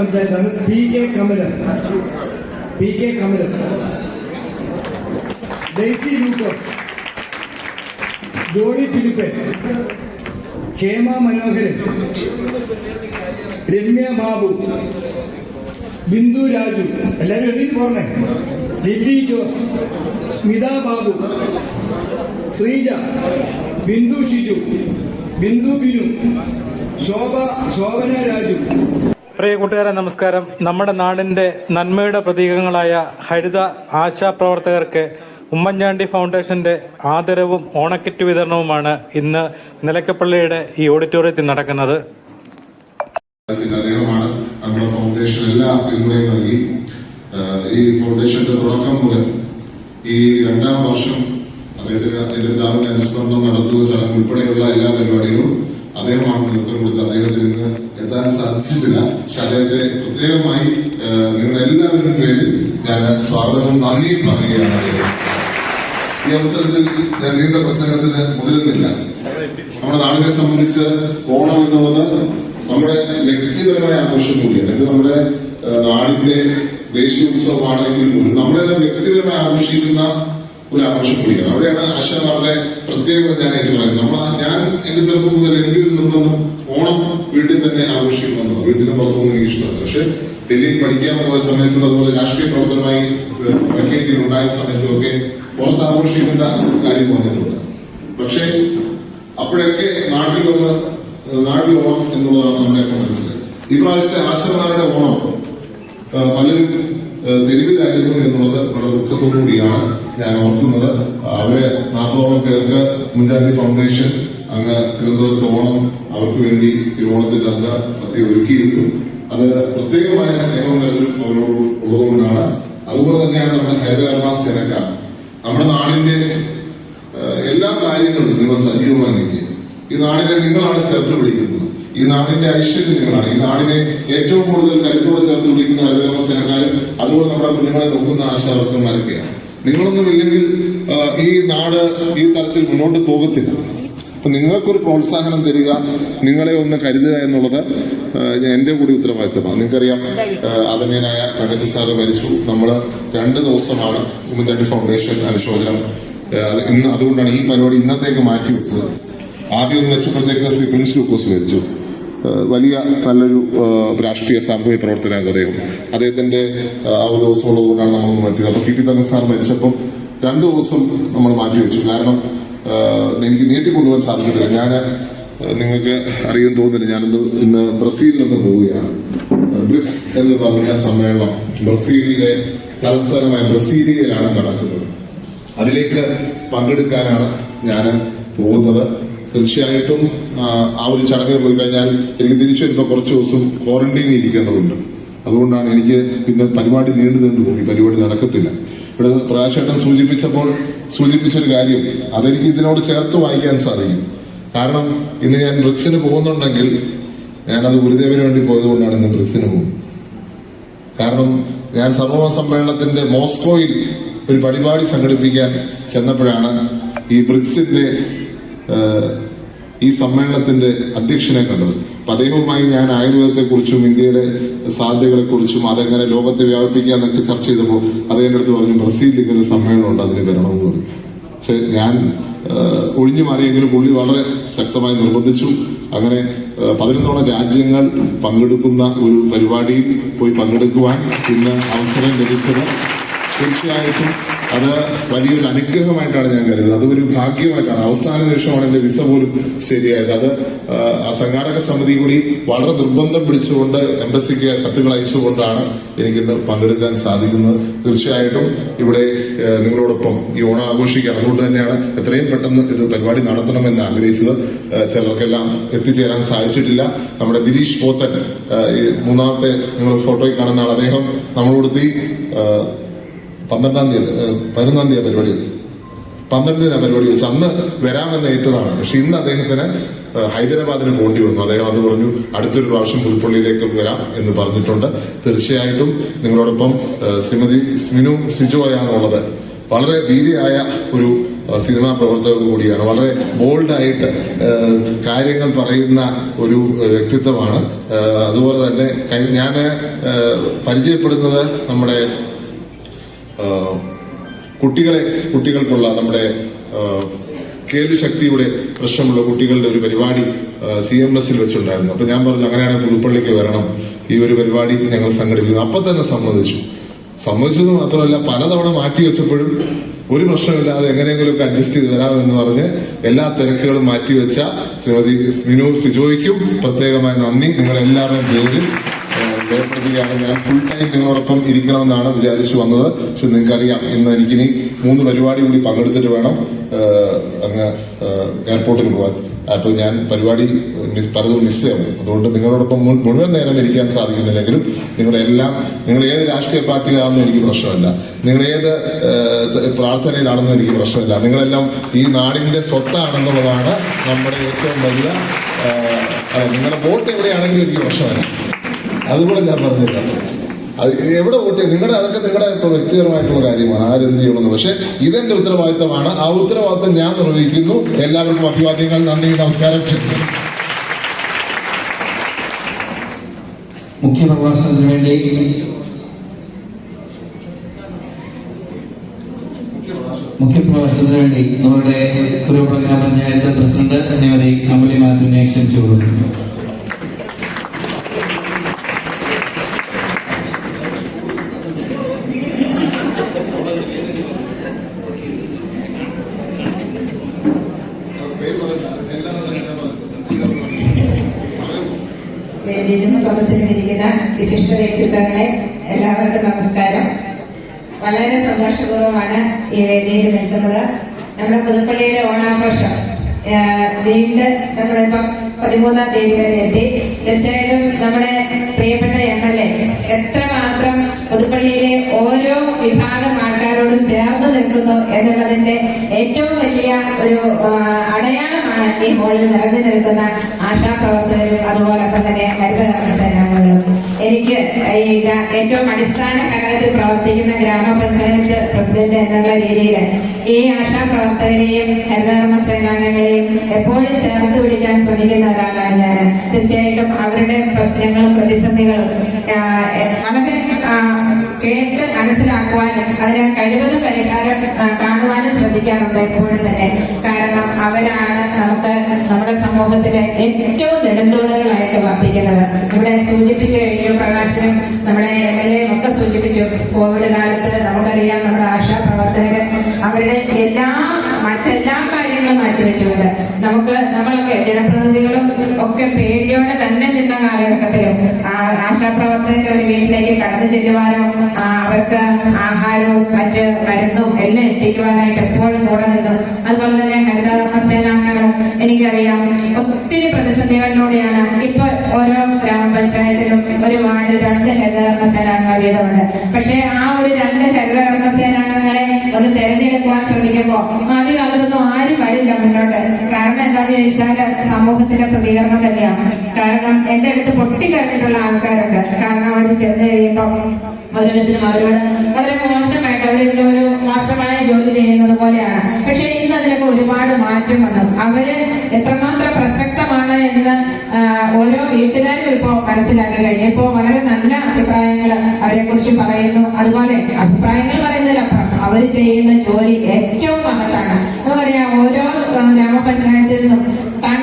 പഞ്ചായത്താണ് P K Kamalam, Daisy Lukose, Johnny Philip, Hema Manoharan, Remya Babu, Bindu Raju, എല്ലാവരും എഴുതിയിട്ട് പോരണേ, ലില്ലി ജോസ്, സ്മിത ബാബു, ശ്രീജ, ബിന്ദു ഷിജു, ബിന്ദു ബിനു, ശോഭന രാജു. പ്രിയ കൂട്ടുകാരെ നമസ്കാരം. നമ്മുടെ നാടിൻ്റെ നന്മയുടെ പ്രതീകങ്ങളായ ഹരിത ആശാപ്രവർത്തകർക്ക് ഉമ്മൻചാണ്ടി ഫൗണ്ടേഷന്റെ ആദരവും ഓണക്കിറ്റ് വിതരണവുമാണ് ഇന്ന് നിലയ്ക്കപ്പള്ളിയുടെ ഈ ഓഡിറ്റോറിയത്തിൽ നടക്കുന്നത്. അദ്ദേഹമാണ് നമ്മുടെ ഫൗണ്ടേഷൻ എല്ലാ പിന്തുണയും നൽകി ഈ ഫൗണ്ടേഷന്റെ തുടക്കം മുതൽ ഈ 2ാം വർഷം അദ്ദേഹത്തിന് എല്ലാവരും അനുസ്മരണം നടത്തുക ചടങ്ങ് ഉൾപ്പെടെയുള്ള എല്ലാ പരിപാടികളും അദ്ദേഹമാണ് നേതൃത്വം കൊടുത്ത് അദ്ദേഹത്തിന് ഇന്ന് എത്താൻ സാധിച്ചിട്ടില്ല. പക്ഷെ അദ്ദേഹത്തെ പ്രത്യേകമായി നിങ്ങളുടെ എല്ലാവരുടെ പേരിൽ ഞാൻ സ്വാഗതവും നന്ദിയും പറയുകയാണ്. ഈ അവസരത്തിൽ ഞാൻ നീണ്ട പ്രസംഗത്തിന് മുതിരുന്നില്ല. നമ്മുടെ നാടിനെ സംബന്ധിച്ച് ഓണം എന്നുള്ളത് നമ്മുടെ വ്യക്തിപരമായ ആഘോഷം കൂടിയാണ്. ഇത് നമ്മുടെ നാടിന്റെ ദേശീയ ഉത്സവമാണെങ്കിൽ പോലും നമ്മളെല്ലാം വ്യക്തിപരമായി ആഘോഷിക്കുന്ന ഒരു ആഘോഷം കൂടിയാണ്. അവിടെയാണ് ആശാമാരുടെ പ്രത്യേകത ഞാൻ എനിക്ക് പറയുന്നത്. ഞാൻ എന്റെ ചെറുപ്പം മുതൽ എനിക്കൊരു നിർബന്ധം ഓണം വീട്ടിൽ തന്നെ ആഘോഷിക്കണമെന്നാണ്. വീട്ടിലും പുറത്തൊന്നും എനിക്ക് ഇഷ്ടമല്ല. പക്ഷെ ഡൽഹിയിൽ പഠിക്കാൻ പോയ സമയത്തും അതുപോലെ രാഷ്ട്രീയ പ്രവർത്തനമായി വടക്കേന്ത്യയിൽ ഉണ്ടായ സമയത്തുമൊക്കെ പുറത്ത് ആഘോഷിക്കേണ്ട കാര്യം വന്നിട്ടുണ്ട്. പക്ഷെ അപ്പോഴൊക്കെ നാട്ടിൽ ഓണം എന്നുള്ളതാണ് നമ്മുടെയൊക്കെ മനസ്സിലായത്. ഈ പ്രാവശ്യത്തെ ആശാമാരുടെ ഓണം പലരും തെരുവിലായിരുന്നു എന്നുള്ളത് വളരെ ദുഃഖത്തോടുകൂടിയാണ് ഞാൻ ഓർക്കുന്നത്. അവരെ 40ഓളം പേർക്ക് ഉമ്മൻചാണ്ടി ഫൗണ്ടേഷൻ അങ്ങ് തിരുവനന്തപുരത്ത് ഓണം അവർക്ക് വേണ്ടി തിരുവോണത്തിന്റെ അന്ന് സദ്യ ഒരുക്കിയിരുന്നു. അത് പ്രത്യേകമായ സ്നേഹവും കരുതലും അവരോട് ഉള്ളതുകൊണ്ടാണ്. അതുപോലെ തന്നെയാണ് നമ്മുടെ ഹരിതകർമ്മ സേനക്കാർ. നമ്മുടെ നാടിന്റെ എല്ലാ കാര്യങ്ങളും നിങ്ങൾ സജീവമായി നിൽക്കുക. ഈ നാടിനെ നിങ്ങളാണ് ചേർത്ത് പിടിക്കുന്നത്. ഈ നാടിന്റെ ഐശ്വര്യം നിങ്ങളാണ്. ഈ നാടിനെ ഏറ്റവും കൂടുതൽ കരുത്തോടെ ചേർത്ത് പിടിക്കുന്ന ഹരിതകർമ്മ സേനക്കാരും അതുപോലെ നമ്മുടെ കുഞ്ഞുങ്ങളെ നോക്കുന്ന ആശാവർക്കന്മാരൊക്കെയാണ്. നിങ്ങളൊന്നുമില്ലെങ്കിൽ ഈ നാട് ഈ തരത്തിൽ മുന്നോട്ട് പോകത്തില്ല. അപ്പൊ നിങ്ങൾക്കൊരു പ്രോത്സാഹനം തരിക, നിങ്ങളെ ഒന്ന് കരുതുക എന്നുള്ളത് എന്റെ കൂടി ഉത്തരവാദിത്തമാണ്. നിങ്ങൾക്കറിയാം, ആദരണീയനായ തങ്കച്ചി സാറ് മരിച്ചു. നമ്മൾ 2 ദിവസമാണ് ഉമ്മൻചാണ്ടി ഫൗണ്ടേഷൻ അനുശോചനം ഇന്ന്. അതുകൊണ്ടാണ് ഈ പരിപാടി ഇന്നത്തേക്ക് മാറ്റി വെച്ചത്. ആദ്യം ഒന്ന് വെച്ചപ്പോഴത്തേക്ക് ശ്രീ പ്രിൻസ് ലൂക്കോസ് മരിച്ചു. വലിയ നല്ലൊരു രാഷ്ട്രീയ സാമൂഹിക പ്രവർത്തകനാണ് അദ്ദേഹത്തിന്റെ ആ ഒരു ദിവസം ഉള്ളതുകൊണ്ടാണ് നമ്മൾ മാറ്റിയത്. അപ്പൊ പി തങ്കച്ചി സാർ മരിച്ചപ്പോൾ 2 ദിവസം നമ്മൾ മാറ്റിവെച്ചു. കാരണം എനിക്ക് നീട്ടിക്കൊണ്ടുപോകാൻ സാധിക്കത്തില്ല. ഞാൻ നിങ്ങൾക്ക് അറിയാൻ തോന്നുന്നില്ല, ഞാനിന്ന് ഇന്ന് ബ്രസീലിൽ നിന്ന് പോവുകയാണ്. ബ്രിക്സ് എന്ന് പറഞ്ഞ സമ്മേളനം ബ്രസീലിലെ തലസ്ഥാനമായ ബ്രസീലിയയിലാണ് നടക്കുന്നത്. അതിലേക്ക് പങ്കെടുക്കാനാണ് ഞാൻ പോകുന്നത്. തീർച്ചയായിട്ടും ആ ഒരു ചടങ്ങിന് പോയി കഴിഞ്ഞാൽ എനിക്ക് തിരിച്ചു വരുമ്പോൾ കുറച്ച് ദിവസം ക്വാറന്റൈനിൽ ഇരിക്കേണ്ടതുണ്ട്. അതുകൊണ്ടാണ് എനിക്ക് പിന്നെ പരിപാടി നീണ്ടു പോകും. ഈ പരിപാടി നടക്കത്തില്ല. ഇവിടെ പ്രകാശേട്ടൻ സൂചിപ്പിച്ചൊരു കാര്യം അതെനിക്ക് ഇതിനോട് ചേർത്ത് വായിക്കാൻ സാധിക്കും. കാരണം ഇന്ന് ഞാൻ ബ്രിക്സിന് പോകുന്നുണ്ടെങ്കിൽ ഞാനത് ഗുരുദേവന് വേണ്ടി പോയതുകൊണ്ടാണ് ഇന്ന് ബ്രിക്സിന് പോകുന്നത്. കാരണം ഞാൻ സമൂഹ സമ്മേളനത്തിന്റെ മോസ്കോയിൽ ഒരു പരിപാടി സംഘടിപ്പിക്കാൻ ചെന്നപ്പോഴാണ് ഈ ബ്രിക്സിന്റെ ഈ സമ്മേളനത്തിന്റെ അധ്യക്ഷനെ കണ്ടത്. അപ്പൊ അദ്ദേഹവുമായി ഞാൻ ആയുർവേദത്തെക്കുറിച്ചും ഇന്ത്യയുടെ സാധ്യതകളെക്കുറിച്ചും അതെങ്ങനെ ലോകത്തെ വ്യാപിപ്പിക്കാന്നൊക്കെ ചർച്ച ചെയ്തപ്പോൾ അദ്ദേഹം അടുത്ത് പറഞ്ഞു, ബ്രസീലിൽ ഇങ്ങനെ ഒരു സമ്മേളനം ഉണ്ട്, അതിന് വരണമെന്ന് പറഞ്ഞു. പക്ഷെ ഞാൻ ഒഴിഞ്ഞു മാറിയെങ്കിലും പുള്ളി വളരെ ശക്തമായി നിർബന്ധിച്ചു. അങ്ങനെ 11ഓളം രാജ്യങ്ങൾ പങ്കെടുക്കുന്ന ഒരു പരിപാടിയിൽ പോയി പങ്കെടുക്കുവാൻ ഇന്ന് അവസരം ലഭിച്ചത് തീർച്ചയായിട്ടും അത് വലിയൊരു അനുഗ്രഹമായിട്ടാണ് ഞാൻ കരുതുന്നത്. അതൊരു ഭാഗ്യമായിട്ടാണ്. അവസാന നിമിഷമാണ് എന്റെ വിസ പോലും ശരിയായത്. അത് ആ സംഘാടക സമിതി കൂടി വളരെ നിർബന്ധം പിടിച്ചുകൊണ്ട് എംബസിക്ക് കത്തുകൾ അയച്ചുകൊണ്ടാണ് എനിക്കിന്ന് പങ്കെടുക്കാൻ സാധിക്കുന്നത്. തീർച്ചയായിട്ടും ഇവിടെ നിങ്ങളോടൊപ്പം ഈ ഓണം ആഘോഷിക്കുക. അതുകൊണ്ട് തന്നെയാണ് എത്രയും പെട്ടെന്ന് ഇത് പരിപാടി നടത്തണമെന്ന് ആഗ്രഹിച്ചത്. ചിലർക്കെല്ലാം എത്തിച്ചേരാൻ സാധിച്ചിട്ടില്ല. നമ്മുടെ ബിരീഷ് പോത്തൻ, 3ാമത്തെ നിങ്ങൾ ഫോട്ടോയിൽ കാണുന്ന ആൾ, അദ്ദേഹം നമ്മളോടത്തി 11-ാം തീയതി 11-ാം തീയതി പരിപാടി 12-ന് പരിപാടി വെച്ച് അന്ന് വരാമെന്ന് ഏറ്റതാണ്. പക്ഷെ ഇന്ന് അദ്ദേഹത്തിന് ഹൈദരാബാദിന് പോണ്ടി വന്നു. അദ്ദേഹം അത് പറഞ്ഞു, അടുത്തൊരു പ്രാവശ്യം പുതുപ്പള്ളിയിലേക്ക് വരാം എന്ന് പറഞ്ഞിട്ടുണ്ട്. തീർച്ചയായിട്ടും നിങ്ങളോടൊപ്പം ശ്രീമതി സ്മിനു സിജോയാണ് ഉള്ളത്. വളരെ ധീരയായ ഒരു സിനിമാ പ്രവർത്തകർ കൂടിയാണ്. വളരെ ബോൾഡായിട്ട് കാര്യങ്ങൾ പറയുന്ന ഒരു വ്യക്തിത്വമാണ്. അതുപോലെ തന്നെ ഞാൻ പരിചയപ്പെടുന്നത് നമ്മുടെ കുട്ടികൾക്കുള്ള നമ്മുടെ കേൾവിശക്തിയുടെ പ്രശ്നമുള്ള കുട്ടികളുടെ ഒരു പരിപാടി CMS വെച്ചുണ്ടായിരുന്നു. അപ്പൊ ഞാൻ പറഞ്ഞു അങ്ങനെയാണെങ്കിൽ പുതുപ്പള്ളിക്ക് വരണം, ഈ ഒരു പരിപാടി ഞങ്ങൾ സംഘടിപ്പിക്കുന്നു. അപ്പൊ തന്നെ സമ്മതിച്ചത് മാത്രമല്ല, പലതവണ മാറ്റിവെച്ചപ്പോഴും ഒരു പ്രശ്നമില്ലാതെ എങ്ങനെയെങ്കിലുമൊക്കെ അഡ്ജസ്റ്റ് ചെയ്ത് വരാമെന്ന് പറഞ്ഞ് എല്ലാ തിരക്കുകളും മാറ്റിവെച്ച ശ്രീമതി സിജോയ്ക്കും പ്രത്യേകമായ നന്ദി നിങ്ങളെല്ലാവരുടെയും പേരിൽ രേഖപ്പെടുത്തുകയാണ്. ഞാൻ ഫുൾ ടൈം നിങ്ങളോടൊപ്പം ഇരിക്കണമെന്നാണ് വിചാരിച്ചു വന്നത്. പക്ഷെ നിങ്ങൾക്കറിയാം, ഇന്ന് എനിക്കിനി 3 പരിപാടി കൂടി പങ്കെടുത്തിട്ട് വേണം അങ്ങ് എയർപോർട്ടിൽ പോകാൻ. അപ്പോൾ ഞാൻ പരിപാടി പലതും മിസ്സാവും. അതുകൊണ്ട് നിങ്ങളോടൊപ്പം മുഴുവൻ നേരം ഇരിക്കാൻ സാധിക്കുന്നില്ലെങ്കിലും നിങ്ങൾ ഏത് രാഷ്ട്രീയ പാർട്ടിയിലാണെന്നും എനിക്ക് പ്രശ്നമില്ല, നിങ്ങൾ ഏത് പ്രാർത്ഥനയിലാണെന്നും എനിക്ക് പ്രശ്നമില്ല. നിങ്ങളെല്ലാം ഈ നാടിന്റെ സ്വത്താണെന്നുള്ളതാണ് നമ്മുടെ ഏറ്റവും വലിയ നിങ്ങളുടെ വോട്ട് എവിടെയാണെങ്കിലും എനിക്ക് പ്രശ്നമില്ല. അതുകൂടെ ഞാൻ പറഞ്ഞില്ല. അത് എവിടെ വോട്ട് ചെയ്യും അതൊക്കെ നിങ്ങളുടെ വ്യക്തിപരമായിട്ടുള്ള കാര്യമാണ്, ആരെന്ത് ചെയ്യണമെന്ന്. പക്ഷെ ഇതെന്റെ ഉത്തരവാദിത്തമാണ്. ആ ഉത്തരവാദിത്തം ഞാൻ നിർവഹിക്കുന്നു. എല്ലാവർക്കും അഭിവാദ്യങ്ങൾ. നന്ദി, നമസ്കാരം. മുഖ്യപ്രഭാഷണത്തിന് വേണ്ടി നമ്മുടെ കുരുവിള ഗ്രാമപഞ്ചായത്ത് പ്രസിഡന്റ് ശ്രീമതി അമലി മാത്യുവിനെ ക്ഷണിച്ചു കൊടുക്കുന്നു. വേദിയിലും സദസ്സിലും ഇരിക്കുന്ന വിശിഷ്ട വ്യക്തിത്വങ്ങളെ എല്ലാവർക്കും നമസ്കാരം. വളരെ സന്തോഷപൂർവ്വമാണ് ഈ വേദിയിൽ നിൽക്കുന്നത്. നമ്മുടെ പുതുപ്പള്ളിയുടെ ഓണാഘോഷം വീണ്ടും നമ്മളിപ്പം 13-ാം തീയതി വരെ എത്തി. തീർച്ചയായിട്ടും നമ്മുടെ പ്രിയപ്പെട്ട MLA എത്രമാത്രം പുതുപ്പള്ളിയിലെ ഓരോ വിഭാഗം ആൾക്കാരോടും ചേർന്ന് നിൽക്കുന്നു എന്നുള്ളതിന്റെ ഏറ്റവും വലിയ ഒരു അടയാളമാണ് ഈ ഹോളിൽ നിറഞ്ഞു നിൽക്കുന്ന ആശാപ്രവർത്തകരും അതുപോലൊപ്പം തന്നെ ഹരിതകർമ്മസേനാംഗങ്ങളും. എനിക്ക് ഈ ഏറ്റവും അടിസ്ഥാന ഘടകത്തിൽ പ്രവർത്തിക്കുന്ന ഗ്രാമപഞ്ചായത്ത് പ്രസിഡന്റ് എന്നുള്ള രീതിയിൽ ഈ ആശാപ്രവർത്തകരെയും ഹരിതകർമ്മസേനാംഗങ്ങളെയും എപ്പോഴും ചേർത്ത് പിടിക്കാൻ ശ്രമിക്കുന്ന ഒരാളാണ് ഞാൻ. തീർച്ചയായിട്ടും അവരുടെ പ്രശ്നങ്ങളും പ്രതിസന്ധികളും വളരെ കേട്ട് മനസ്സിലാക്കുവാനും അതിന് കഴിവതും പരിഹാരം കാണുവാനും ശ്രദ്ധിക്കാറുണ്ട് എപ്പോഴും തന്നെ. കാരണം അവരാണ് നമുക്ക് നമ്മുടെ സമൂഹത്തിലെ ഏറ്റവും നെടുന്തൂണുകളായിട്ട് വർദ്ധിക്കുന്നത്. ഇവിടെ സൂചിപ്പിച്ചു കഴിഞ്ഞു, പ്രകാശനും നമ്മുടെ MLA ഒക്കെ സൂചിപ്പിച്ചു. കോവിഡ് കാലത്ത് നമുക്കറിയാം നമ്മുടെ ആശാപ്രവർത്തകർ അവരുടെ മറ്റെല്ലാ കാര്യങ്ങളും മാറ്റിവെച്ചുകൊണ്ട് നമ്മളൊക്കെ ജനപ്രതിനിധികളും ഒക്കെ പേടിയോടെ തന്നെ നിന്ന കാലഘട്ടത്തിലും ആശാപ്രവർത്തകരുടെ ഒരു വീട്ടിലേക്ക് കടന്നു ചെല്ലുവാനോ അവർക്ക് ആഹാരവും മറ്റ് മരുന്നും എല്ലാം എത്തിക്കുവാനായിട്ട് എപ്പോഴും കൂടെ നിന്നു. അതുപോലെ തന്നെ ഹരിതകർമ്മസേനാംഗങ്ങളും എനിക്കറിയാം ഒത്തിരി പ്രതിസന്ധികളിലൂടെയാണ് ഇപ്പൊ ഓരോ ഗ്രാമപഞ്ചായത്തിലും ഒരു വാർഡിൽ 2 ഹരിതകർമ്മസേനാംഗങ്ങൾ വീതമുണ്ട്. പക്ഷെ ആ ഒരു 2 ഹരിതകർമ്മസേനാംഗങ്ങളെ ഒന്ന് തെരഞ്ഞെടുക്കുവാൻ ശ്രമിക്കുമ്പോൾ ആദ്യകാലത്തൊന്നും ആരും വരില്ല മുന്നോട്ട്. കാരണം എന്താണെന്ന് ചോദിച്ചാൽ സമൂഹത്തിന്റെ പ്രതികരണം തന്നെയാണ്. കാരണം എന്റെ അടുത്ത് പൊട്ടിക്കരഞ്ഞിട്ടുള്ള ആൾക്കാരുണ്ട്. കാരണം അവർ ചെന്ന് കഴിയുമ്പോൾ ഓരോരുത്തരും അവരോട് വളരെ മോശമായിട്ട് ഒരു മോശമായ ജോലി ചെയ്യുന്നത് പോലെയാണ്. പക്ഷെ ഇന്ന് അതിലൊക്കെ ഒരുപാട് മാറ്റം വന്നു. അവര് എത്രമാത്രം പ്രസക്തമാണ് എന്ന് ഓരോ വീട്ടുകാരും ഇപ്പോൾ മനസ്സിലാക്കി കഴിഞ്ഞു. ഇപ്പോൾ വളരെ നല്ല അഭിപ്രായങ്ങൾ അവരെ കുറിച്ച് പറയുന്നു. അതുപോലെ അഭിപ്രായങ്ങൾ പറയുന്നതിലപ്പുറം അവർ ചെയ്യുന്ന ജോലി ഏറ്റവും മഹത്താണ്. നമുക്കറിയാം ഓരോ ഗ്രാമപഞ്ചായത്തിൽ നിന്നും ടൺ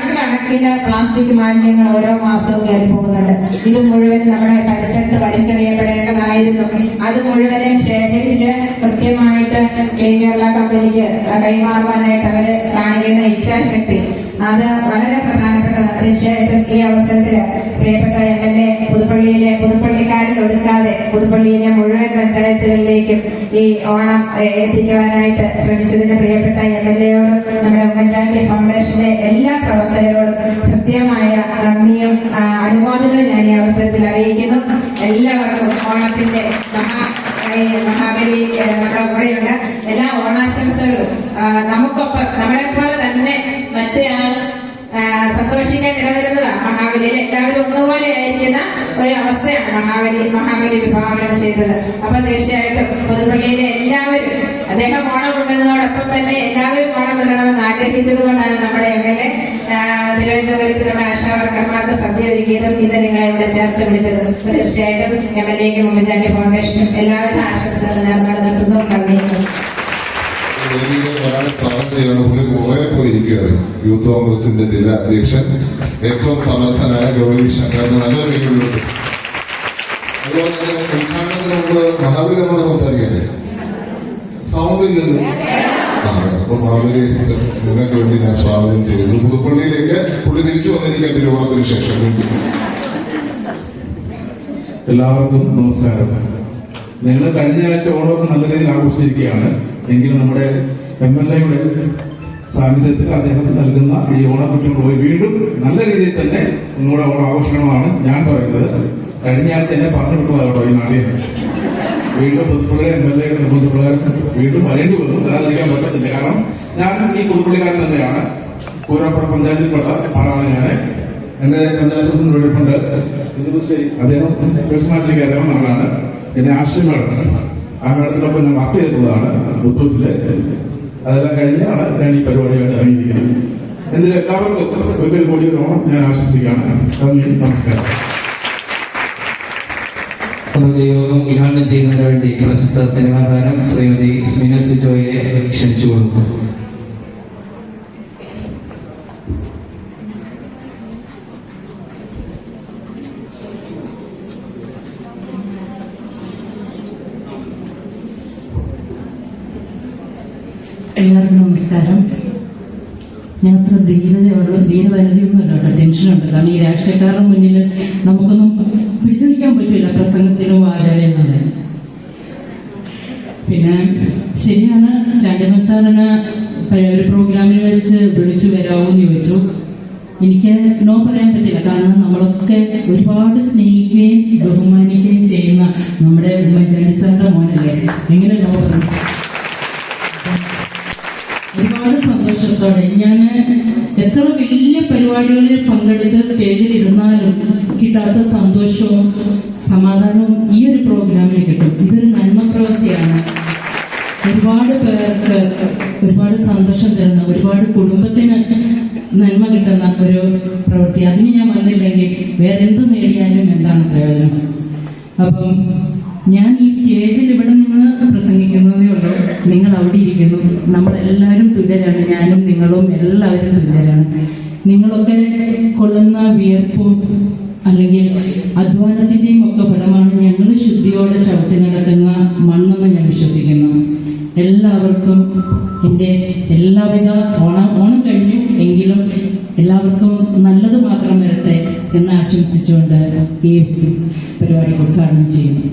പ്ലാസ്റ്റിക് മാലിന്യങ്ങൾ ഓരോ മാസവും കയറി പോകുന്നുണ്ട്. ഇത് മുഴുവൻ നമ്മുടെ പരിസരത്ത് വലിച്ചെറിയപ്പെടേണ്ടതായിരുന്നു. അത് മുഴുവനും ശേഖരിച്ച് കൃത്യമായിട്ട് ക്ലീൻ കേരള കമ്പനിക്ക് കൈമാറുവാനായിട്ട് അവര് കാണിക്കുന്ന ഇച്ഛാശക്തി അത് വളരെ പ്രധാനപ്പെട്ടതാണ്. തീർച്ചയായിട്ടും ഈ അവസരത്തിൽ പ്രിയപ്പെട്ട MLA പുതുപ്പള്ളിക്കാരിൽ ഒതുക്കാതെ പുതുപ്പള്ളിയിലെ മുഴുവൻ പഞ്ചായത്തുകളിലേക്കും ഈ ഓണം എത്തിക്കുവാനായിട്ട് ശ്രമിച്ചതിന് പ്രിയപ്പെട്ട MLAയോടും നമ്മുടെ ഉമ്മൻചാണ്ടി ഫൗണ്ടേഷന്റെ എല്ലാ പ്രവർത്തകരോടും കൃത്യമായ നന്ദിയും അനുമോദനവും ഞാൻ ഈ അവസരത്തിൽ അറിയിക്കുന്നു. എല്ലാവർക്കും ഓണത്തിന്റെ മഹാബലി നമ്മുടെ കൂടെയുള്ള എല്ലാ ഓണാശംസകളും നമുക്കൊപ്പം നമ്മളെ പോലെ തന്നെ മറ്റേയാൾ സന്തോഷിക്കാൻ ഇടവരുന്നതാണ്. മഹാബലിയിൽ എല്ലാവരും ഒന്നുപോലെ ആയിരിക്കുന്ന ഒരു അവസ്ഥയാണ് മഹാബലി വിഭാവനം ചെയ്തത്. അപ്പൊ തീർച്ചയായിട്ടും പുതുപ്പള്ളിയിലെ എല്ലാവരും അദ്ദേഹം ഓണം കൊണ്ടുവന്നതോടൊപ്പം തന്നെ എല്ലാവരും ഓണം കൊല്ലണമെന്ന് ആഗ്രഹിച്ചത് കൊണ്ടാണ് നമ്മുടെ MLA തിരുവനന്തപുരത്ത് നമ്മുടെ ആശാവർക്കർമാർക്ക് സദ്യ ഒരുക്കിയതും ഇത് നിങ്ങളെ ഇവിടെ ചേർത്ത് വിളിച്ചതും. തീർച്ചയായിട്ടും MLAക്കും ഉമ്മൻചാണ്ടി ഫൗണ്ടേഷനും എല്ലാവിധ ആശംസകൾ നേർന്നുകൊണ്ട് നിർത്തുന്നു. നന്ദി. പുള്ളി കുറെ പോയിരിക്കുകയാണ്. യൂത്ത് കോൺഗ്രസിന്റെ ജില്ലാ അധ്യക്ഷൻ, ഏറ്റവും സമർത്ഥനായ ഗൗരി ശങ്കറിന് നല്ലൊരു വെല്ലുവിളിയുണ്ട്. അതുപോലെ തന്നെ ഉദ്ഘാടനത്തിന് മുമ്പ് മഹാബലി നമ്മളോട് സംസാരിക്കണ്ടേ? സൗണ്ട് ഇല്ലല്ലോ. അപ്പൊ മഹാബലി നിങ്ങൾക്ക് വേണ്ടി ഞാൻ സ്വാഗതം ചെയ്യുന്നു. പുതുപ്പള്ളിയിലേക്ക് പുള്ളി തിരിച്ചു വന്നിരിക്കാൻ തിരുവോണത്തിന് ശേഷം. എല്ലാവർക്കും നമസ്കാരം. ഞങ്ങൾ കഴിഞ്ഞ ആഴ്ച ഓണമൊക്കെ നല്ല രീതിയിൽ ആഘോഷിച്ചിരിക്കുകയാണ്. എങ്കിലും നമ്മുടെ MLAയുടെ സാന്നിധ്യത്തിൽ അദ്ദേഹം നൽകുന്ന ഈ ഓണക്കുറ്റിയോട് പോയി വീണ്ടും നല്ല രീതിയിൽ തന്നെ നിങ്ങളുടെ ഓണം ആഘോഷിക്കണമെന്നാണ് ഞാൻ പറയുന്നത്. കഴിഞ്ഞ ആഴ്ച എന്നെ പറഞ്ഞു വിട്ടതാകട്ടോ ഈ നാട്ടിൽ. വീണ്ടും പുതുപ്പള്ളിയുടെ MLAയുടെ നിർബന്ധപ്രകാരം വീണ്ടും വരേണ്ടി വന്നു. വരാതിരിക്കാൻ പറ്റത്തില്ല. കാരണം ഞാൻ ഈ പുതുപ്പള്ളിക്കാരൻ തന്നെയാണ്. പൂരപ്പുഴ പഞ്ചായത്തിൽപ്പെട്ട ആളാണ് ഞാൻ. എന്റെ പഞ്ചായത്ത് പ്രസിഡന്റ് വെളിപ്പുണ്ട് ശരി. അദ്ദേഹം പേഴ്സണാലിറ്റിക്ക് അദ്ദേഹം ആളാണ്. എന്നെ ആശ്രയം മേഡം, ആ മേഡത്തിനൊപ്പം ഞാൻ വർക്ക് ചെയ്തിട്ടുള്ളതാണ് മുത്തൂറ്റില്. അതെല്ലാം കഴിഞ്ഞാണ് ഞാൻ ഈ പരിപാടിയായിട്ട് ഇറങ്ങിയിരിക്കുന്നത്. എന്നിട്ട് എല്ലാവർക്കും ഒരിക്കൽ കൂടി ഒരു ഓണം ഞാൻ ആശംസിക്കുകയാണ്. നന്ദി, നമസ്കാരം. നമ്മുടെ യോഗം ഉദ്ഘാടനം ചെയ്യുന്നതിന് വേണ്ടി പ്രശസ്ത സിനിമാ താരം ശ്രീമതി സ്മിന സുജോയെ ക്ഷണിച്ചു കൊടുക്കുന്നു. എല്ലാവർക്കും നമസ്കാരം. ഞാൻ അത്ര ധീരവനിതയൊന്നുമല്ല കേട്ടോ, ടെൻഷനുണ്ട്. കാരണം ഈ രാഷ്ട്രീയക്കാരുടെ മുന്നിൽ നമുക്കൊന്നും പിടിച്ചു നിൽക്കാൻ പറ്റില്ല പ്രസംഗത്തിനും ആചാര്യങ്ങളും. പിന്നെ ശരിയാണ്, ചാണ്ടിമൻ സാറിന് ഒരു പ്രോഗ്രാമിൽ വെച്ച് വിളിച്ചു വരാമോന്ന് ചോദിച്ചു. എനിക്ക് നോ പറയാൻ പറ്റില്ല. കാരണം നമ്മളൊക്കെ ഒരുപാട് സ്നേഹിക്കുകയും ബഹുമാനിക്കുകയും ചെയ്യുന്ന നമ്മുടെ ഉമ്മൻചാണ്ടി സാറിന്റെ മോനല്ലേ, എങ്ങനെ നോ പറയും? ഒരുപാട് സന്തോഷത്തോടെ ഞാൻ എത്ര വലിയ പരിപാടികളിൽ പങ്കെടുത്ത് സ്റ്റേജിൽ ഇരുന്നാലും കിട്ടാത്ത സന്തോഷവും സമാധാനവും ഈ ഒരു പ്രോഗ്രാമിൽ കിട്ടും. ഇതൊരു നന്മ പ്രവൃത്തിയാണ്. ഒരുപാട് പേർക്ക് ഒരുപാട് സന്തോഷം തരുന്ന, ഒരുപാട് കുടുംബത്തിന് നന്മ കിട്ടുന്ന ഒരു പ്രവൃത്തി. അതിന് ഞാൻ വന്നില്ലെങ്കിൽ വേറെ എന്ത് നേടിയാലും എന്താണ് പ്രയോജനം? അപ്പം ഞാൻ ഈ സ്റ്റേജിൽ ഇവിടെ നിന്ന് പ്രസംഗിക്കുന്നതേ ഉള്ളൂ. നിങ്ങൾ അവിടെ ഇരിക്കുന്നു. നമ്മളെല്ലാവരും തുല്യരാണ്. ഞാനും നിങ്ങളും എല്ലാവരും തുല്യരാണ്. നിങ്ങളൊക്കെ കൊള്ളുന്ന വിയർപ്പും അല്ലെങ്കിൽ അധ്വാനത്തിന്റെയും ഒക്കെ ഫലമാണ് ഞങ്ങൾ ശുദ്ധിയോടെ ചവിട്ടി നടക്കുന്ന മണ്ണെന്ന് ഞാൻ വിശ്വസിക്കുന്നു. എല്ലാവർക്കും എൻ്റെ എല്ലാവിധ ഓണം കഴിഞ്ഞു എങ്കിലും എല്ലാവർക്കും നല്ലത് മാത്രം വരട്ടെ എന്ന് ആശംസിച്ചുകൊണ്ട് ഈ പരിപാടി ഉദ്ഘാടനം ചെയ്യുന്നു.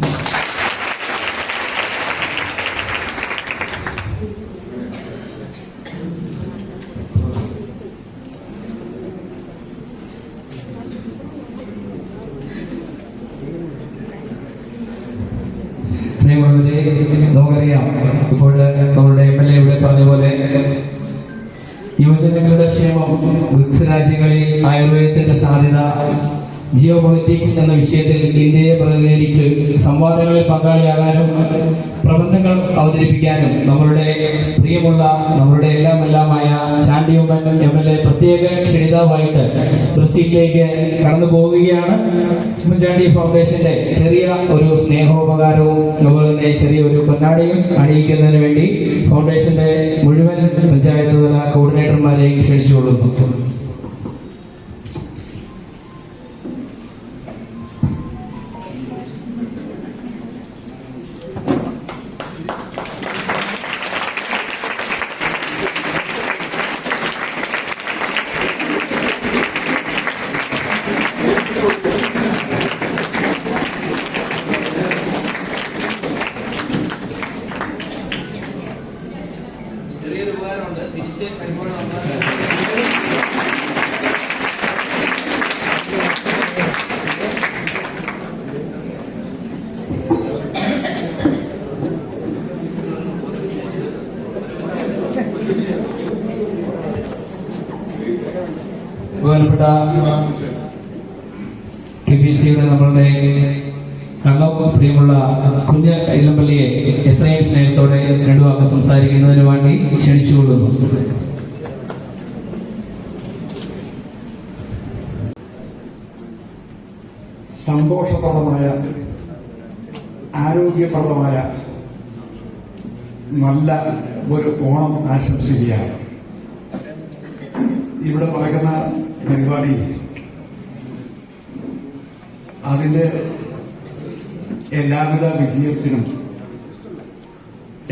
നമുക്കറിയാം, ഇപ്പോൾ നമ്മുടെ MLA ഇവിടെ പറഞ്ഞ പോലെ യുവജനങ്ങളുടെ ക്ഷേമം, ബ്രിക്സ് രാജ്യങ്ങളിൽ ആയുർവേദത്തിന്റെ സാധ്യത, ജിയോ പൊളിറ്റിക്സ് എന്ന വിഷയത്തിൽ ഇന്ത്യയെ പ്രതിനിധീകരിച്ച് സംവാദങ്ങളിൽ പങ്കാളിയാകാനും പ്രബന്ധങ്ങൾ അവതരിപ്പിക്കാനും നമ്മളുടെ പ്രിയമുള്ള, നമ്മളുടെ എല്ലാമായ ചാണ്ടി ഉമ്മൻ MLA പ്രത്യേക ക്ഷണിതാവായിട്ട് ബ്രസീലിലേക്ക് കടന്നു പോവുകയാണ്. ഉമ്മൻചാണ്ടി ഫൗണ്ടേഷന്റെ ചെറിയ ഒരു സ്നേഹോപകാരവും അതുപോലെ തന്നെ ചെറിയ ഒരു പൊന്നാടിയും അണിയിക്കുന്നതിന് വേണ്ടി ഫൗണ്ടേഷന്റെ മുഴുവൻ പഞ്ചായത്ത് തല കോർഡിനേറ്റർമാരെയും ക്ഷണിച്ചുകൊള്ളുന്നു. ചെറിയൊരു ഉപകാരമുണ്ട്. തിരിച്ച് വരുമ്പോൾ നമ്മൾ ബഹുമാനപ്പെട്ട KPCയുടെ നമ്മളുടെ പ്രിയമുള്ള കുഞ്ഞ് ഇല്ലമ്പള്ളിയെ എത്രയും സ്നേഹത്തോടെ രണ്ടു വാക്ക് സംസാരിക്കുന്നതിന് വേണ്ടി ക്ഷണിച്ചുകൊള്ളുന്നു. സന്തോഷപ്രദമായ ആരോഗ്യപ്രദമായ നല്ല ഒരു ഓണം ആശംസിക്കുകയാണ്. ഇവിടെ നടക്കുന്ന പരിപാടി അതിന്റെ എല്ലാവിധ വിജയത്തിനും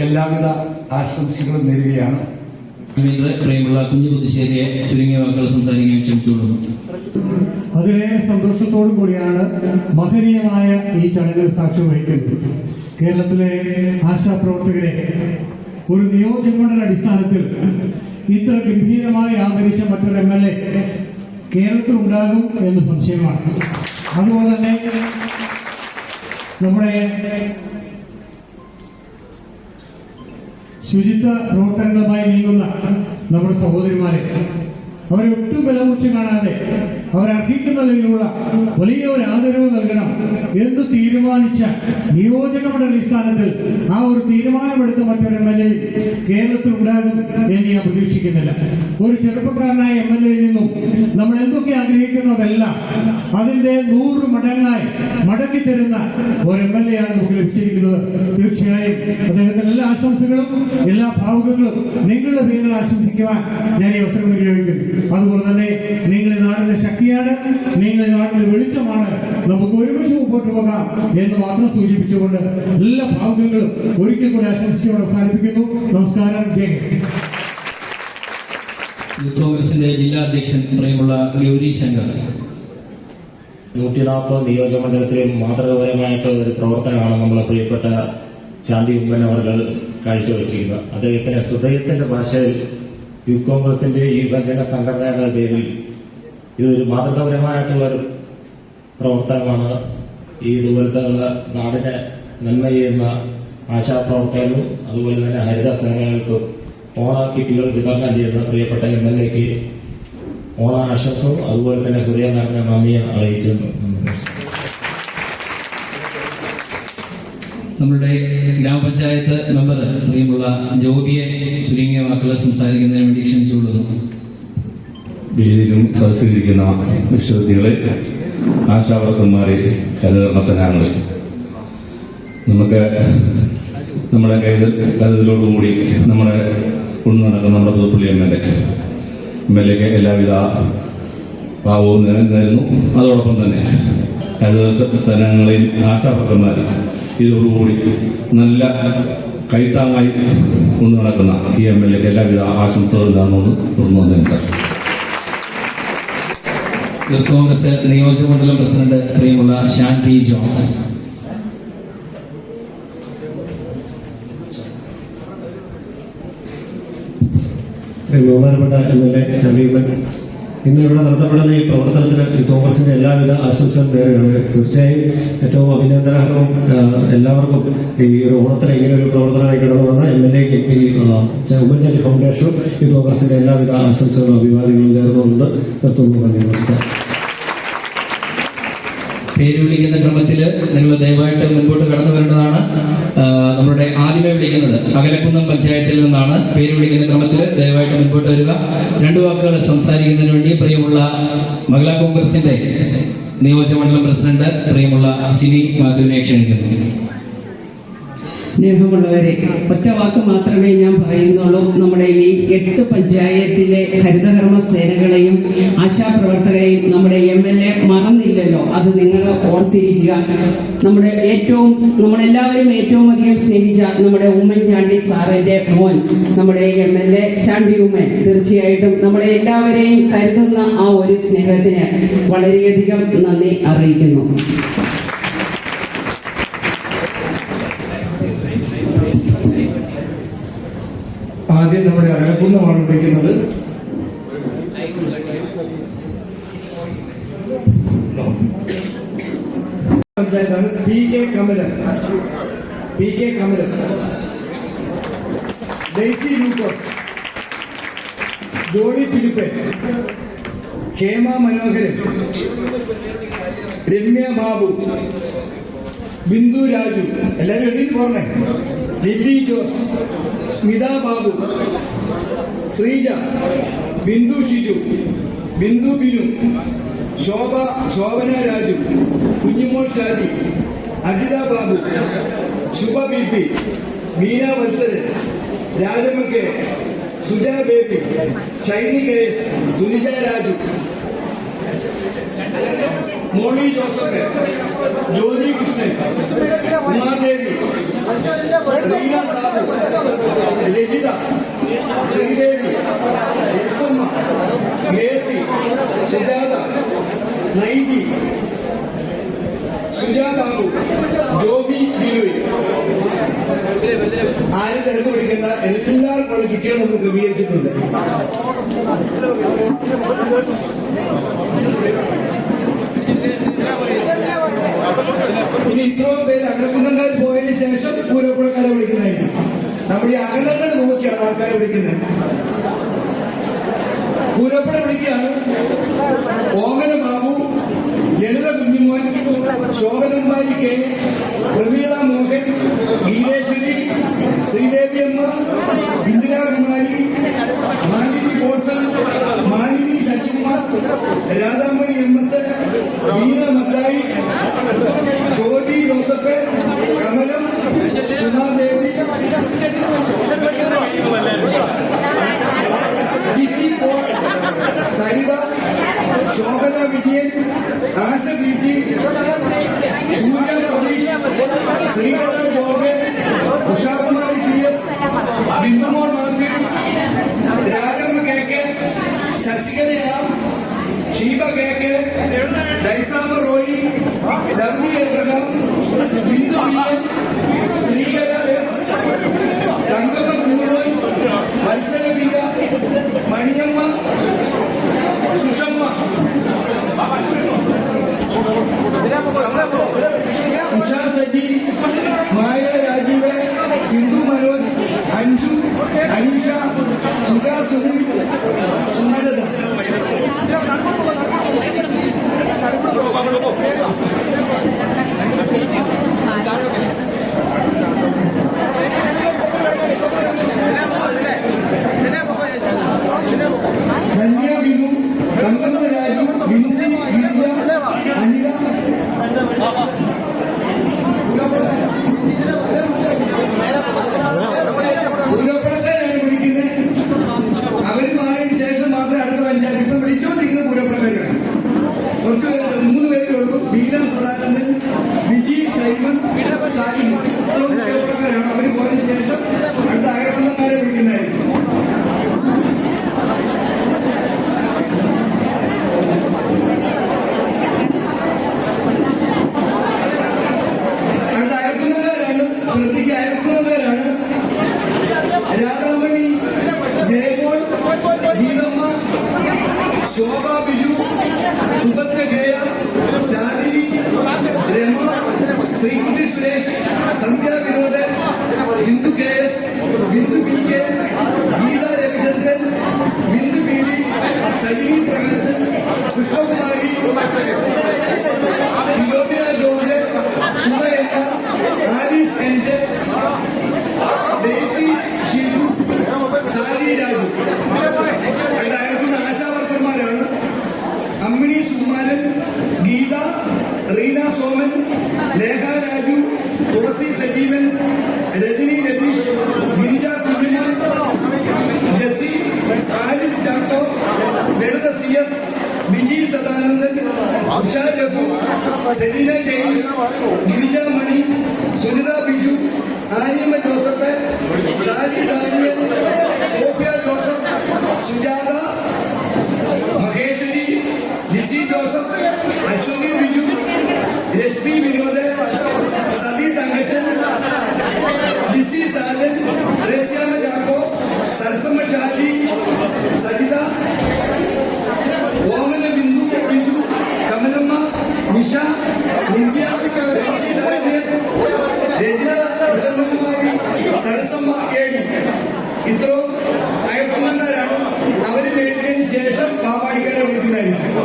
എല്ലാവിധ ആശംസകളും നേരുകയാണ്. പ്രിയമുള്ള കുഞ്ഞു പുതുശ്ശേരിയെ ചുരുങ്ങിയ വാക്കുകൾ സംസാരിക്കാൻ ക്ഷണിച്ചുകൊള്ളുന്നു. അതിലേറെ സന്തോഷത്തോടു കൂടിയാണ് മഹനീയമായ ഈ ചടങ്ങിൽ സാക്ഷ്യം വഹിക്കുന്നത്. കേരളത്തിലെ ആശാപ്രവർത്തകരെ ഒരു നിയോജകമണ്ഡല അടിസ്ഥാനത്തിൽ ഇത്ര ഗംഭീരമായി ആദരിച്ച മറ്റൊരു MLA കേരളത്തിൽ ഉണ്ടാകും എന്ന് സംശയമാണ്. അതുപോലെ തന്നെ നമ്മുടെ ശുചിത്വ പ്രവർത്തനങ്ങളുമായി നീങ്ങുന്ന നമ്മുടെ സഹോദരിമാരെ അവരെ ഒട്ടും വിലകുറിച്ച് കാണാതെ അവരർഹിക്കുന്നതിനുള്ള വലിയ ഒരു ആദരവ് നൽകണം എന്ന് തീരുമാനിച്ച നിയോജകമണ്ഡല അടിസ്ഥാനത്തിൽ ആ ഒരു തീരുമാനമെടുത്ത മറ്റൊരു MLA കേരളത്തിൽ ഉണ്ടാകും എന്ന് ഞാൻ പ്രതീക്ഷിക്കുന്നില്ല. ഒരു ചെറുപ്പക്കാരനായ MLAയിൽ നിന്നും നമ്മൾ എന്തൊക്കെ ആഗ്രഹിക്കുന്നതെല്ലാം അതിന്റെ 100 മടങ്ങായി മടക്കി തരുന്ന ഒരു MLA ആണ് നമുക്ക് ലഭിച്ചിരിക്കുന്നത്. തീർച്ചയായും അദ്ദേഹത്തിന് എല്ലാ ആശംസകളും എല്ലാ ഭാവുകങ്ങളും നിങ്ങളുടെ പേരിൽ ആശംസിക്കുവാൻ ഞാൻ ഈ അവസരം വിനിയോഗിക്കുന്നു. അതുപോലെ തന്നെ നിങ്ങൾ ഈ നാടിന്റെ ശക്തിയാണ്, നിങ്ങൾ ഈ നാടിന്റെ വെളിച്ചമാണ്, നമുക്ക് ഒരുമിച്ച് മുമ്പോട്ട് പോകാം എന്ന് മാത്രം സൂചിപ്പിച്ചുകൊണ്ട് എല്ലാ ഭാവുകങ്ങളും ഒരിക്കൽ കൂടി ആശംസിച്ചുകൊണ്ട് അവസാനിപ്പിക്കുന്നു. നമസ്കാരം. ജയ് ഹിന്ദ്. കോൺഗ്രസിന്റെ ജില്ലാ അധ്യക്ഷൻ പ്രിയമുള്ള ഗൗരി ശങ്കർ. 140 നിയോജകമണ്ഡലത്തിലെ മാതൃകാപരമായിട്ട് ഒരു പ്രവർത്തനമാണ് നമ്മളെ പ്രിയപ്പെട്ട ചാണ്ടി ഉമ്മൻ അവർ കാഴ്ചവെച്ചിരിക്കുന്നത്. അദ്ദേഹത്തിന്റെ ഹൃദയത്തിന്റെ ഭാഷയിൽ യൂത്ത് കോൺഗ്രസിന്റെ ഈ യുവജന സംഘടനയുടെ പേരിൽ ഇതൊരു മാതൃകാപരമായിട്ടുള്ള ഒരു പ്രവർത്തനമാണ്. ഈ ഇതുപോലത്തെ നാടിനെ നന്മ ചെയ്യുന്ന ആശാപ്രവർത്തകരും അതുപോലെ തന്നെ ഹരിത സേനകൾക്കും ഓണ കിറ്റുകൾ വിതരണം ചെയ്യുന്ന പ്രിയപ്പെട്ട MLAക്ക് ഓണ ആശംസവും അതുപോലെ തന്നെ ഹൃദയം നിറഞ്ഞ നന്ദിയും അറിയിക്കുന്നു. നമ്മളുടെ ഗ്രാമപഞ്ചായത്ത് മെമ്പർ പ്രിയമുള്ള ജോബിയെ ചുരുങ്ങിയ വാക്കുകൾ സംസാരിക്കുന്നതിന് വേണ്ടി ക്ഷണിച്ചുകൊള്ളുന്നു. വേദിയിലും സദസ്സിലിരിക്കുന്ന വിശ്വവിദ്യകളെ, ആശാവർക്കന്മാരെ, ഹരിതകർമ്മ സേനാംഗങ്ങളെ, നമുക്ക് നമ്മുടെ കരുതലോടുകൂടി നമ്മുടെ കൊണ്ടു നടക്കുന്ന നമ്മുടെ പുതുപ്പള്ളി MLAക്ക് എല്ലാവിധ ഭാവവും നേരുന്നു. അതോടൊപ്പം തന്നെ ഹരിത സേനാംഗങ്ങളെയും ആശാവർക്കന്മാരെയും ഇതോടുകൂടി നല്ല കൈത്താങ്ങായി കൊണ്ടു നടക്കുന്ന ഈ MLAക്ക് എല്ലാവിധ ആശംസകളും നേർന്നുകൊണ്ട് തുറന്നു വന്നേക്കും സാർ. യൂത്ത് കോൺഗ്രസ് നിയോജകമണ്ഡലം പ്രസിഡന്റ് പ്രിയമുള്ള ശാന്തി ജോൺ. ബഹുമാനപ്പെട്ട MLA ഹബീബൻ, ഇന്ന് ഇവിടെ നടത്തപ്പെടുന്ന ഈ പ്രവർത്തനത്തിന് ഈ കോൺഗ്രസിന്റെ എല്ലാവിധ ആശംസകളും നേരുകയാണ്. തീർച്ചയായും ഏറ്റവും അഭിനന്ദനാർഹവും എല്ലാവർക്കും ഈ ഒരു ഓണത്തിന് ഇങ്ങനെ ഒരു പ്രവർത്തനമായി കടന്നു വന്ന MLAക്ക് ഈ ഉമ്മൻചാണ്ടി ഫൗണ്ടേഷനും ഈ കോൺഗ്രസിന്റെ എല്ലാവിധ ആശംസകളും അഭിവാദ്യങ്ങളും നേർന്നുകൊണ്ട് നിർത്തുന്നു. നമസ്കാരം. പേര് വിളിക്കുന്ന ക്രമത്തിൽ നിങ്ങൾ ദയവായിട്ട് മുൻപോട്ട് കടന്നു വരേണ്ടതാണ്. നമ്മുടെ ആദ്യമേ വിളിക്കുന്നത് അകലക്കുന്നം പഞ്ചായത്തിൽ നിന്നാണ്. പേര് വിളിക്കുന്ന ക്രമത്തിൽ ദയവായിട്ട് മുൻപോട്ട് വരിക. 2 വാക്കുകൾ സംസാരിക്കുന്നതിന് വേണ്ടി പ്രിയമുള്ള മഹിളാ കോൺഗ്രസിന്റെ നിയോജകമണ്ഡലം പ്രസിഡന്റ് പ്രിയമുള്ള സിനി മാധുവിനെ ക്ഷണിക്കുന്നു. സ്നേഹമുള്ളവരെ, ഒറ്റ വാക്ക് മാത്രമേ ഞാൻ പറയുന്നുള്ളൂ. നമ്മുടെ ഈ 8 പഞ്ചായത്തിലെ ഹരിതകർമ്മ സേനകളെയും ആശാപ്രവർത്തകരെയും നമ്മുടെ MLA മറന്നില്ലല്ലോ. അത് നിങ്ങൾ ഓർത്തിരിക്കുക. നമ്മളെല്ലാവരും ഏറ്റവും അധികം സ്നേഹിച്ച നമ്മുടെ ഉമ്മൻചാണ്ടി സാറിന്റെ മോൻ നമ്മുടെ MLA ചാണ്ടി ഉമ്മൻ തീർച്ചയായിട്ടും നമ്മളെ എല്ലാവരെയും കരുതുന്ന ആ ഒരു സ്നേഹത്തിന് വളരെയധികം നന്ദി അറിയിക്കുന്നു. ആദ്യം നമ്മുടെ അകലക്കുന്നമാണ് വിളിക്കുന്നത്. പഞ്ചായത്താണ് PK കമലൻ, ഡെയ്സി ലൂക്കോസ്, ജോണി ഫിലിപ്പ്, ഹേമ മനോഹരൻ, രമ്യ ബാബു, ബിന്ദു രാജു, എല്ലാവരും എഴുതിയിട്ട് പോരണേ, Libi Jose, Smitha Babu, Sreeja, Bindu Shiju, Bindu Binu, Shobhana Raju, Kunjumol Shaji, Ajitha Babu, Shubha B P, Meena Valsaran, Rajamma K, Suja Baby, Shiny K S, Suneeja Raju, Molly Joseph, Jyothi Krishnan, Umadevi, Reena Sabu, Rajitha, Sreedevi, Yasamma, Gracy, Sujatha, Naithi, സുജാതാബു, ജോബി ബിലുയി. ആരും തിരക്ക് പിടിക്കേണ്ട, എല്ലാവർക്കും കിറ്റുകൾ നമ്മൾ ക്രമീകരിച്ചിട്ടുണ്ട്. ഇനി ഇത്രയും പേര് അകലക്കുന്നക്കാർ പോയതിനു ശേഷം പൂരപ്പുഴക്കാരെ വിളിക്കുന്നതായിരിക്കും. നമ്മൾ ഈ അകലങ്ങൾ നോക്കിയാണ് ആൾക്കാരെ വിളിക്കുന്നത്. പൂരപ്പുഴ വിളിക്കുകയാണ് Omana Babu, Lalitha Kunjumon, Shobhanambari K, Prameela Mohan, Geetheswari, Sreedeviyamma, Indirakumari, Malini Bolson, Malini Sasikumar, Radhamani M S, Veena Mathai, Jyothi Joseph, Kamalam, Sumadevi, Jissy Paul, Saritha, Shobhana Vijayan, Asha Biji, Surya Pratheesh, Sreekala Jobe, Ushakumari P S, Bindumol Martin, Raghava K K, Sasikala R, Sheeba K K, Daisamma Roy, Lovely Abraham, Bindu P N, Sreekala S, Thankamma Kunjumon, Valsala പിക, മണിയമ്മ, സുഷമ്മ, ഉഷാ സജി, മായ രാജീവ്, സിന്ധു മനോജ്, അഞ്ജു, അനീഷ, സുധാ സുനിൽ, സുമലത. ധന്യ ബിനു, കങ്കമ്മ രാജു, ബിൻസി, വിദ്യ, അനില, പൂരപ്പുഴക്കാരാണ് വിളിക്കുന്നത്. അവർ മാറിയതിനു ശേഷം മാത്രമേ അടുത്ത പഞ്ചായത്ത് ഇപ്പം വിളിച്ചുകൊണ്ടിരിക്കുന്ന പൂരപ്പുഴക്കാരാണ്. കുറച്ച് 3 പേരേ ഉള്ളൂ. ബീന സദാനന്ദൻ, വിജി, സൈമൺ, സാലിം, പൂരപ്പുഴക്കാരാണ്. അവർ പോയതിനു ശേഷം അടുത്ത അകത്തുന്നക്കാരെ വിളിക്കുന്നതായിരിക്കും. അയക്കുന്നവരാണ് Radhamani, Jayamol, Geethamma, Shobha Biju, Subhadra Gaya, Shalini, Rama, Sreekutty Suresh, Sandhya Vinod, Sindhu K S, Bindu P K, Geetha Ravichandran, Bindu P D, Saleem Prakashan, Pushpakumari, Philomina George, Sumayamma, Alice NJ, Deshi Shibu, Sari Raju. അയക്കുന്ന ആശാവർക്കന്മാരാണ് അമ്മിണി സുകുമാരൻ, ഗീത, റീന സോമൻ, ലേഖ രാജു, തുളസി സജീവൻ, രജനി രതീഷ്, ഗിരിജ കുഞ്ഞുമോൻ, ജസി, ആലിസ് ചാക്കോ, ലളിത സി എസ്, വിജി സദാനന്ദൻ, ഉഷ രഘു, സെലീന ജെയിംസ്, ഗിരിജ മണി, സുനിത ബിജു, ആനിയമ്മ ജോസഫ്, സാലി ഡാനിയൽ, സോഫിയ ജോസഫ്, സുജാത, മഹേശ്വരി, ലിസി ജോസഫ്, അശ്വതി ബിജു, രശ്മി വിനോദ്, സതി തങ്കച്ചൻ, ലിസി സാലൻ, ത്രേസ്യാമ ജാക്കോ, സരസമ്മ ഷാജി, സജിത, ഓമന ബിന്ദു ബിജു, കമലമ്മ, നിഷ, നിവ്യ, രജന, പ്രസന്നകുമാരി, സരസമ്മ കേടി. ഇത്രയും അയക്കുന്നവരാണ്. അവര് മേടിച്ചതിന് ശേഷം പാവാടിക്കാരെ വിളിക്കുന്നതായിരിക്കും.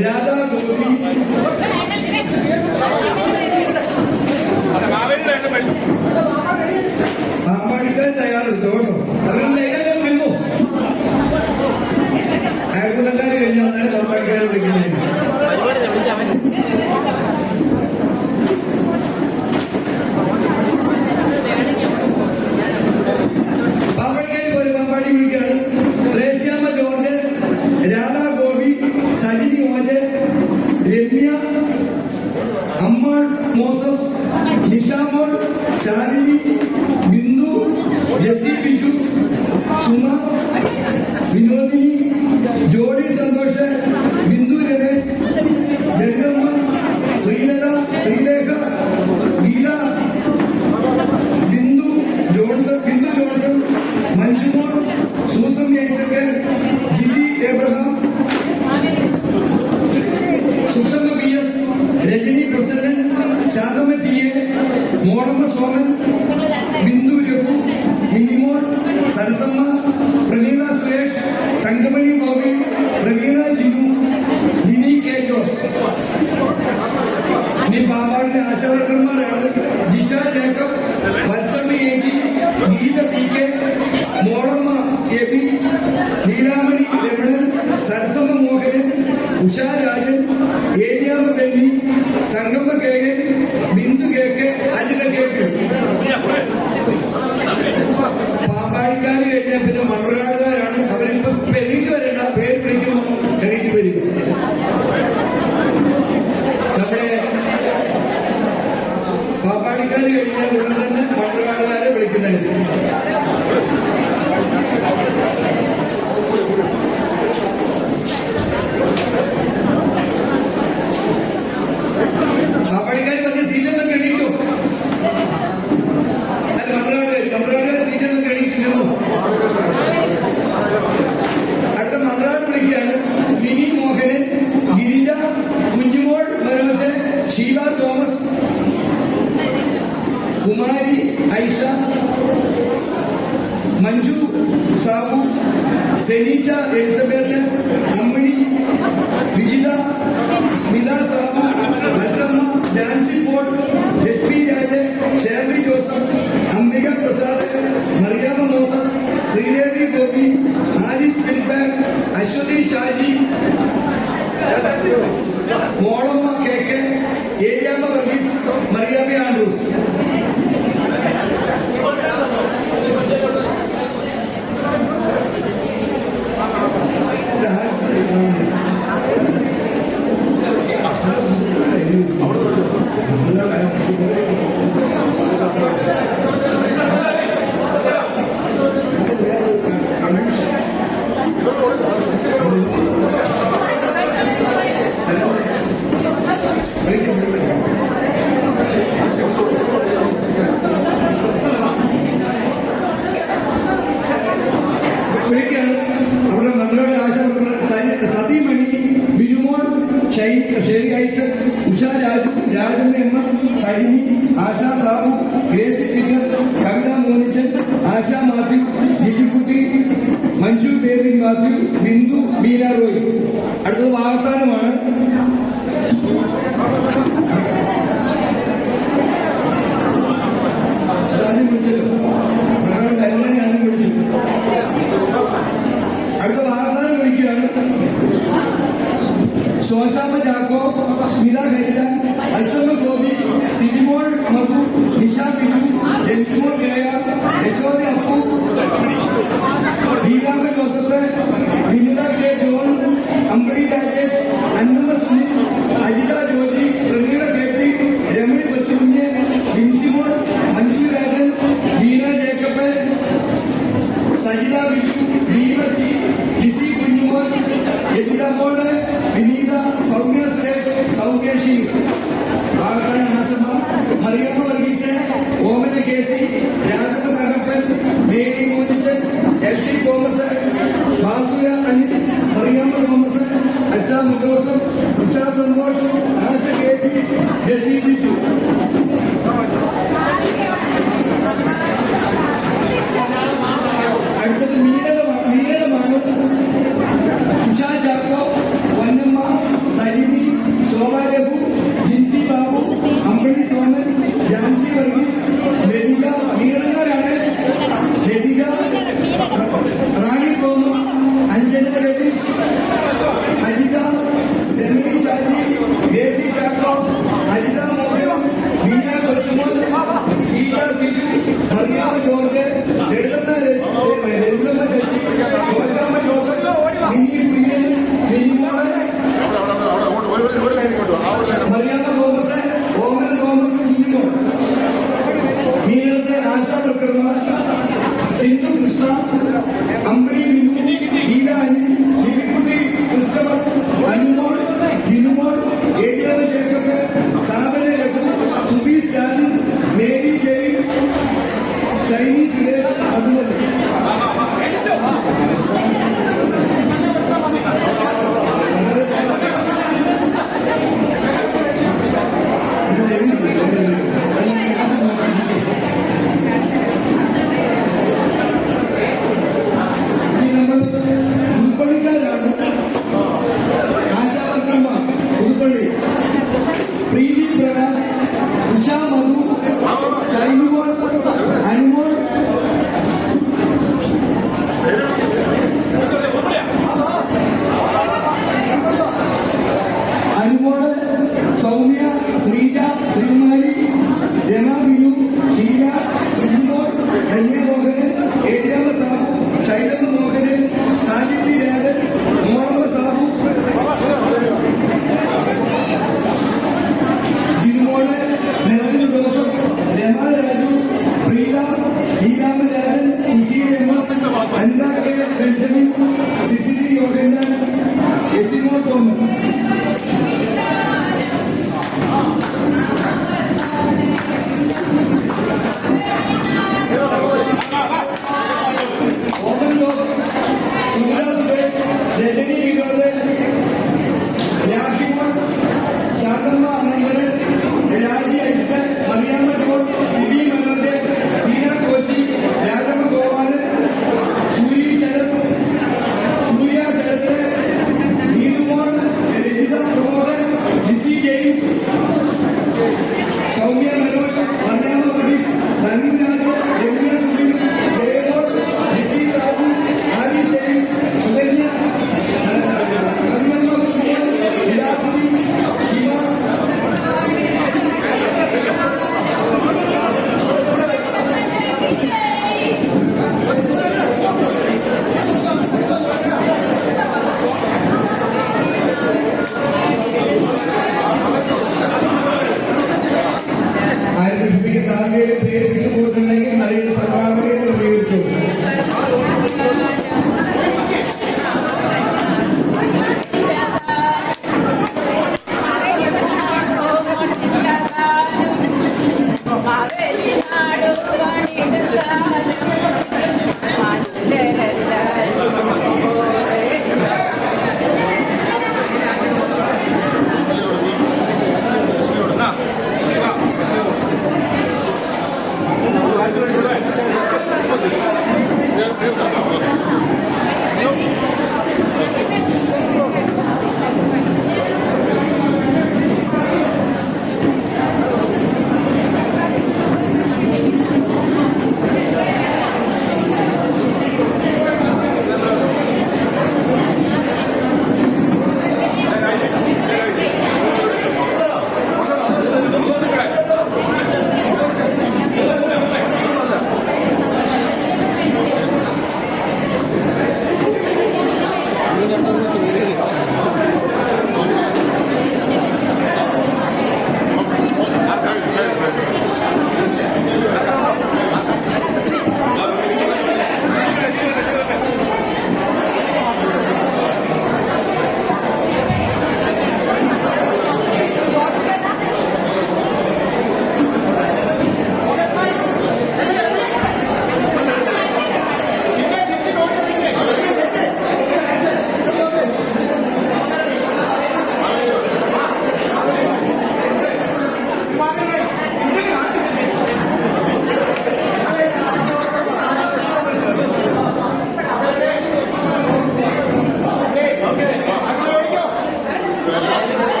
രാധാ ഗോപി, പാമ്പാടിക്കാർ തയ്യാറെടുത്തു കേട്ടോ. അവരെല്ലാം നിന്നു. അയൽക്കൂട്ടക്കാർ കഴിഞ്ഞാൽ നേരെ പാമ്പാടിക്കാരെ വിളിക്കുന്നത്. പാമ്പാടിക്കാർ പോലെ പാമ്പാടി വിളിക്കുകയാണ്. ത്രേസ്യാമ്മ ജോർജ്, രാധാ ഗോപി, സജിനി ഓജ്, Remya, Ammal Moses, Nishamol, Shalini, Bindu, Jessy Biju, Suma, Vinodini, Jodi Santhosh, Bindu Ramesh, Gangamma, Sreelatha, Sreelekha, Geetha, Bindu Johnson, Manjumol, Susan Isaac, Jiji Abraham, Sushama P S, Rajani president, Shanthama T A, Mollamma Soman, Bindu Raghu, Minimol, Sarasamma, Praveena Suresh, Thankamani Gopi, Praveena Jinu, Lini K Jose. ഇനി പാമ്പാടിന്റെ ആശാവർക്കന്മാരാണ്. Jisha Jacob, Valsamma A G, Geetha P K, Molamma A B, Neelamani Ramanan, Sarasamma Mohanan, Usha Rajan, Eriyama Benny, Thankamma K K, Bindu K K, Ajitha K K. പാമ്പാടിക്കാർ കഴിഞ്ഞാൽ പിന്നെ മണ്ണുകാടുകാരാണ്. അവരിപ്പോ എണീറ്റ് വരേണ്ട, പേര് വിളിക്കുമ്പോൾ എണീറ്റ് വരും. നമ്മുടെ പാമ്പാടിക്കാർ കഴിഞ്ഞാൽ ഉടൻ തന്നെ മണ്ണുകാടുകാരെ വിളിക്കുന്നതായിരിക്കും. പാമ്പാടിക്കാർ പറഞ്ഞ സീറ്റൊന്നും എണീറ്റോ? അല്ല, മണ്ണുകാടുകാർ സീറ്റൊന്നും എണീറ്റിരുന്നു. അടുത്ത മണ്ണുകാട് വിളിക്കുകയാണ്. Mini Mohanan, Girija, Kunjumol Manoj, Sheela Thomas, Kumari Aisha, Manju Sabu, Seneetta Elizabeth, Ammini, Vijitha, Smitha Sabu, Valsamma, Jancy Paul, Lakshmi Raj, Shirley Joseph, Ambika Prasad, Mariyamma Moses, Sreedevi Gopi, Arif Philip, Aswathy Shaji, Mollamma K K, Eriyamma Varghese, Mariyamma Andrews. വിളിക്കാണ്. അവരുടെ മകളുടെ ASHA worker Sathimani, Binumol, Sherry Isaac, Usha Raju, Rajamma M S, Sajini, Asha Sabu, Gracy Peter, Kavitha Monichan, Asha Mathew, Lijikutty, Manju baby Mathew, Bindu Beena Roy. അടുത്തത് വാർത്താനമാണ്. ആദ്യം വിളിച്ചല്ലോ, മകളുടെ കല്യാണം ആദ്യം വിളിച്ചു. അടുത്ത വാഗ്ദാനം വിളിക്കുകയാണ്. ശോശാമ്മ ചാക്കോ, സ്മിത ഹരിത, അൽസമ്മ ഗോപി, സിനിമോൾ മധു, നിഷ ബിജു, രഞ്ജുമോൾ കേയ, Yashoda Appu, Deepanka Joseph, Vinitha K John, Ambadi Rajesh, Annamma Sunil, Ajitha Joji, Praveena K P, Ramani Kochukunju, Jincymol, Manju Rajan, Deena Jacob, Sajitha Biju, Deepthi, Lissy Kunjumon, Ebitha Mol, Vineetha, Soumya Suresh, Soumya ഷീർ. വാർത്താന ആസമ, Mariyamma Varghese, Omana KC, Raghava Thakappan, Mary Monichan, L C Thomas, ബാസുര അനിൽ, മറിയമ്മ തോമസ്, അച്ഛ മുജോസഫ്, ഉഷ സന്തോഷ്, ആശ കെ പി, ജെസി ബിജു. അടുത്തത് മീനമാണ്. ഉഷ ചാക്കോ, വന്നമ്മ, തോമസ്. ഓമൻ ജോസ്, സുനിത സുരേഷ്, രജനി വിനോദ്, രാഹിമ, ശാന്തമ്മ അനന്തൻ, രാജി അജിത്ത്, അറിയാമ്മ ജോൺ, സിബി മനോജ്, സീന കോശി, രാജമ്മ ഗോപാലൻ, സൂര്യ ശരത്, നീലുമോൾ, രജിത പ്രമോദൻ, ജിസി ജെയിംസ്, സൗമ്യ മനോജ്, മറിയാമ്മ വർഗീസ്, നവീൻ രാജ്, രമ്യ സുനിൽ, ദേവോൾ, ജിസി സാബു, ആരിസ് ജെയിംസ്, സുകന്യ, നവീനമ്മ കുട്ടികൾ, വിലാസിനി, ശിവ, ആരെങ്കിലും പേര് വിട്ടുപോയിട്ടുണ്ടെങ്കിൽ അതിൽ സംഘാടകരെ ഉപയോഗിച്ചു.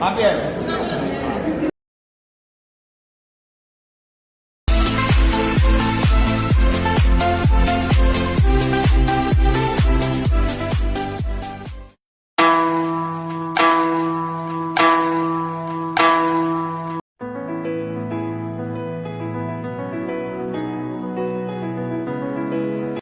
Happy